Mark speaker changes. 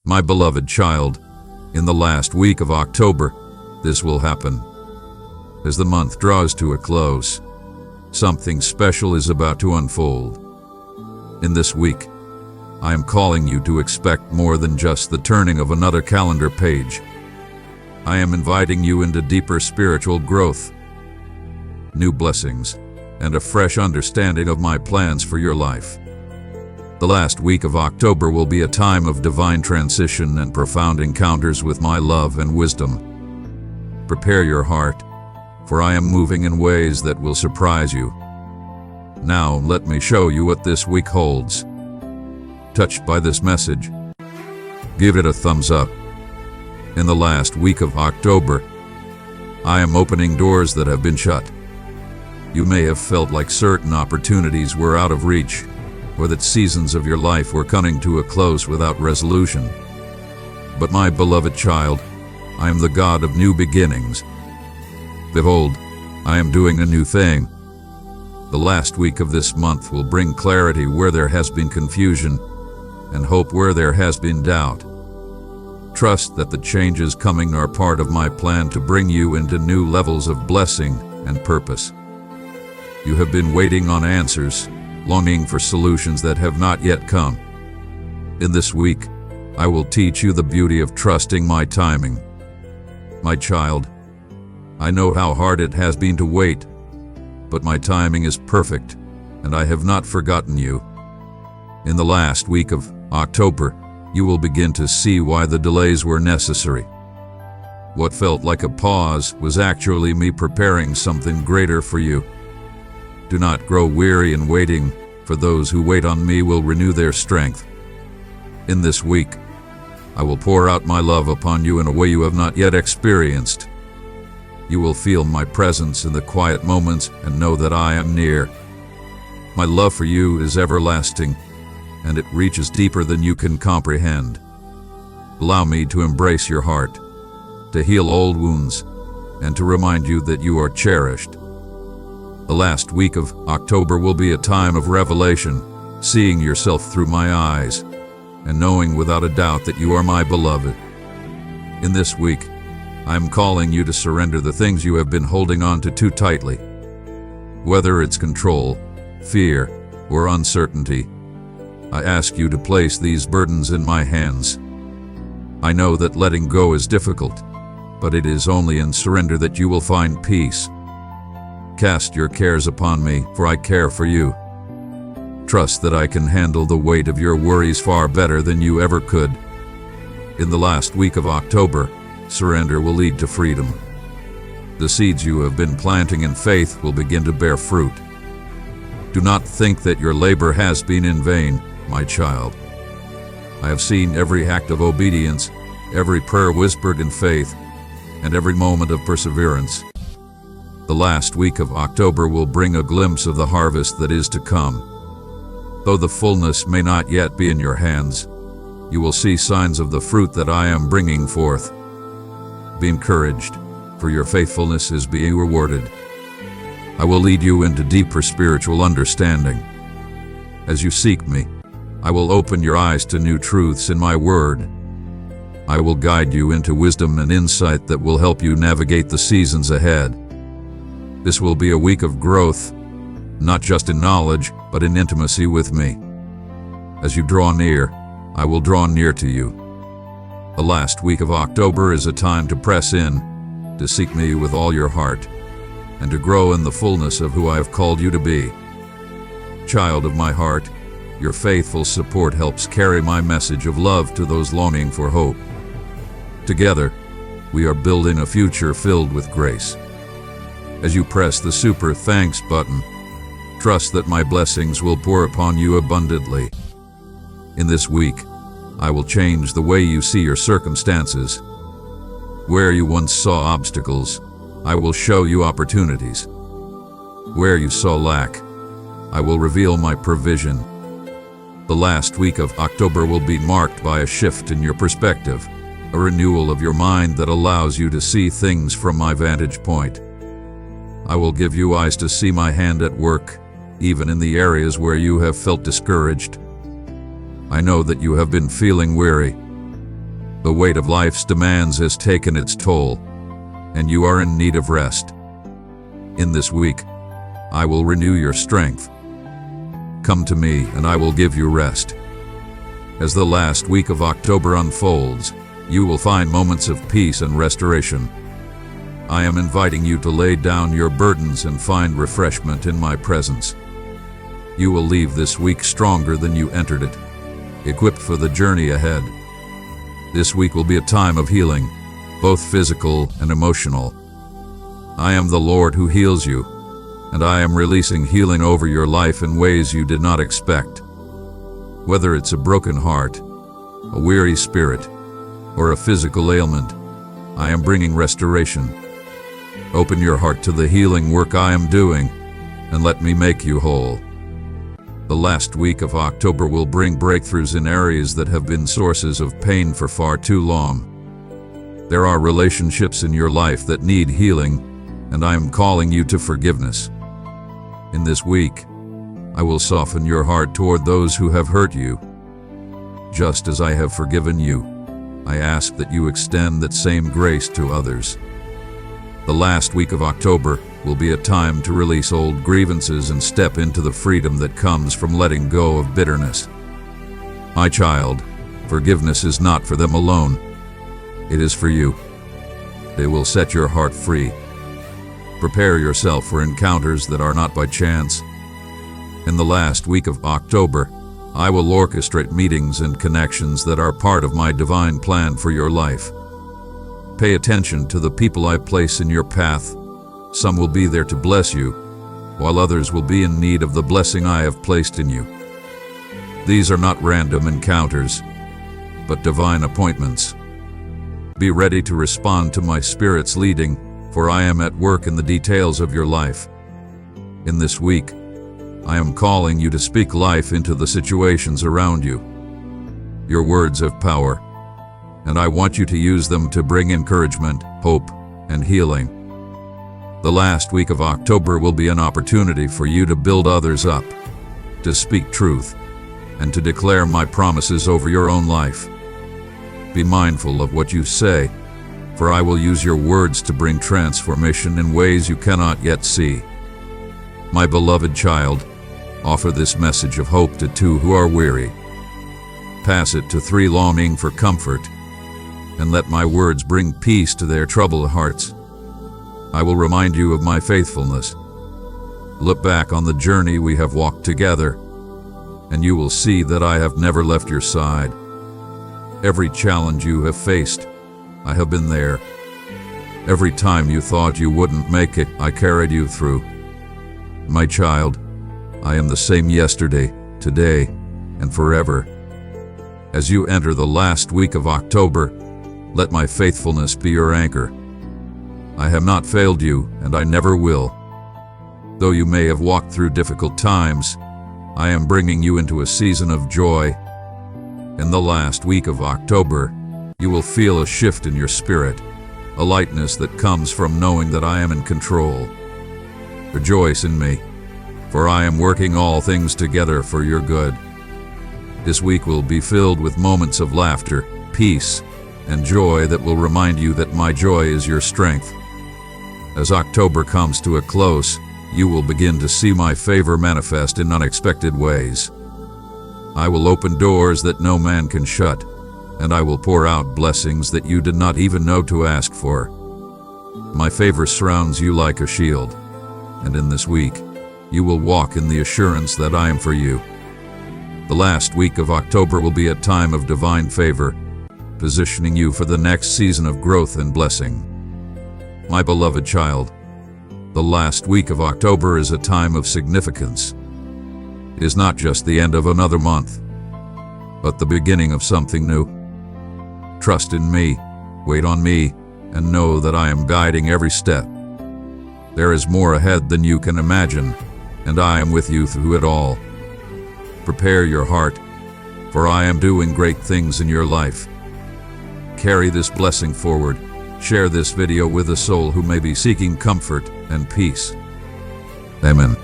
Speaker 1: My beloved child, in the last week of October, this will happen. As the month draws to a close, something special is about to unfold. In this week, I am calling you to expect more than just the turning of another calendar page. I am inviting you into deeper spiritual growth, new blessings, and a fresh understanding of my plans for your life. The last week of October will be a time of divine transition and profound encounters with my love and wisdom. Prepare your heart, for I am moving in ways that will surprise you. Now, let me show you what this week holds. Touched by this message, give it a thumbs up. In the last week of October, I am opening doors that have been shut. You may have felt like certain opportunities were out of reach, or that seasons of your life were coming to a close without resolution. But my beloved child, I am the God of new beginnings. Behold, I am doing a new thing. The last week of this month will bring clarity where there has been confusion, and hope where there has been doubt. Trust that the changes coming are part of my plan to bring you into new levels of blessing and purpose. You have been waiting on answers, longing for solutions that have not yet come. In this week, I will teach you the beauty of trusting my timing. My child, I know how hard it has been to wait, but my timing is perfect, and I have not forgotten you. In the last week of October, you will begin to see why the delays were necessary. What felt like a pause was actually me preparing something greater for you. Do not grow weary in waiting, for those who wait on me will renew their strength. In this week, I will pour out my love upon you in a way you have not yet experienced. You will feel my presence in the quiet moments and know that I am near. My love for you is everlasting, and it reaches deeper than you can comprehend. Allow me to embrace your heart, to heal old wounds, and to remind you that you are cherished. The last week of October will be a time of revelation, seeing yourself through my eyes, and knowing without a doubt that you are my beloved. In this week, I am calling you to surrender the things you have been holding on to too tightly. Whether it's control, fear, or uncertainty, I ask you to place these burdens in my hands. I know that letting go is difficult, but it is only in surrender that you will find peace. Cast your cares upon me, for I care for you. Trust that I can handle the weight of your worries far better than you ever could. In the last week of October, surrender will lead to freedom. The seeds you have been planting in faith will begin to bear fruit. Do not think that your labor has been in vain, my child. I have seen every act of obedience, every prayer whispered in faith, and every moment of perseverance. The last week of October will bring a glimpse of the harvest that is to come. Though the fullness may not yet be in your hands, you will see signs of the fruit that I am bringing forth. Be encouraged, for your faithfulness is being rewarded. I will lead you into deeper spiritual understanding. As you seek me, I will open your eyes to new truths in my word. I will guide you into wisdom and insight that will help you navigate the seasons ahead. This will be a week of growth, not just in knowledge, but in intimacy with me. As you draw near, I will draw near to you. The last week of October is a time to press in, to seek me with all your heart, and to grow in the fullness of who I have called you to be. Child of my heart, your faithful support helps carry my message of love to those longing for hope. Together, we are building a future filled with grace. As you press the super thanks button, trust that my blessings will pour upon you abundantly. In this week, I will change the way you see your circumstances. Where you once saw obstacles, I will show you opportunities. Where you saw lack, I will reveal my provision. The last week of October will be marked by a shift in your perspective, a renewal of your mind that allows you to see things from my vantage point. I will give you eyes to see my hand at work, even in the areas where you have felt discouraged. I know that you have been feeling weary, The weight of life's demands has taken its toll, and you are in need of rest. In this week, I will renew your strength. Come to me, and I will give you rest. As the last week of October unfolds, you will find moments of peace and restoration. I am inviting you to lay down your burdens and find refreshment in my presence. You will leave this week stronger than you entered it, equipped for the journey ahead. This week will be a time of healing, both physical and emotional. I am the Lord who heals you, and I am releasing healing over your life in ways you did not expect. Whether it's a broken heart, a weary spirit, or a physical ailment, I am bringing restoration. Open your heart to the healing work I am doing, and let me make you whole. The last week of October will bring breakthroughs in areas that have been sources of pain for far too long. There are relationships in your life that need healing, and I am calling you to forgiveness. In this week, I will soften your heart toward those who have hurt you. Just as I have forgiven you, I ask that you extend that same grace to others. The last week of October will be a time to release old grievances and step into the freedom that comes from letting go of bitterness. My child, forgiveness is not for them alone. It is for you. It will set your heart free. Prepare yourself for encounters that are not by chance. In the last week of October, I will orchestrate meetings and connections that are part of my divine plan for your life. Pay attention to the people I place in your path. Some will be there to bless you, while others will be in need of the blessing I have placed in you. These are not random encounters, but divine appointments. Be ready to respond to my Spirit's leading, for I am at work in the details of your life. In this week, I am calling you to speak life into the situations around you. Your words have power, and I want you to use them to bring encouragement, hope, and healing. The last week of October will be an opportunity for you to build others up, to speak truth, and to declare my promises over your own life. Be mindful of what you say, for I will use your words to bring transformation in ways you cannot yet see. My beloved child, offer this message of hope to 2 who are weary. Pass it to 3 longing for comfort, and let my words bring peace to their troubled hearts. I will remind you of my faithfulness. Look back on the journey we have walked together, and you will see that I have never left your side. Every challenge you have faced, I have been there. Every time you thought you wouldn't make it, I carried you through. My child, I am the same yesterday, today, and forever. As you enter the last week of October, let my faithfulness be your anchor. I have not failed you, and I never will. Though you may have walked through difficult times, I am bringing you into a season of joy. In the last week of October, you will feel a shift in your spirit, a lightness that comes from knowing that I am in control. Rejoice in me, for I am working all things together for your good. This week will be filled with moments of laughter, peace, and joy that will remind you that my joy is your strength. As October comes to a close, you will begin to see my favor manifest in unexpected ways. I will open doors that no man can shut, and I will pour out blessings that you did not even know to ask for. My favor surrounds you like a shield, and in this week, you will walk in the assurance that I am for you. The last week of October will be a time of divine favor, positioning you for the next season of growth and blessing. My beloved child, the last week of October is a time of significance. It is not just the end of another month, but the beginning of something new. Trust in me, wait on me, and know that I am guiding every step. There is more ahead than you can imagine, and I am with you through it all. Prepare your heart, for I am doing great things in your life. Carry this blessing forward. Share this video with a soul who may be seeking comfort and peace. Amen.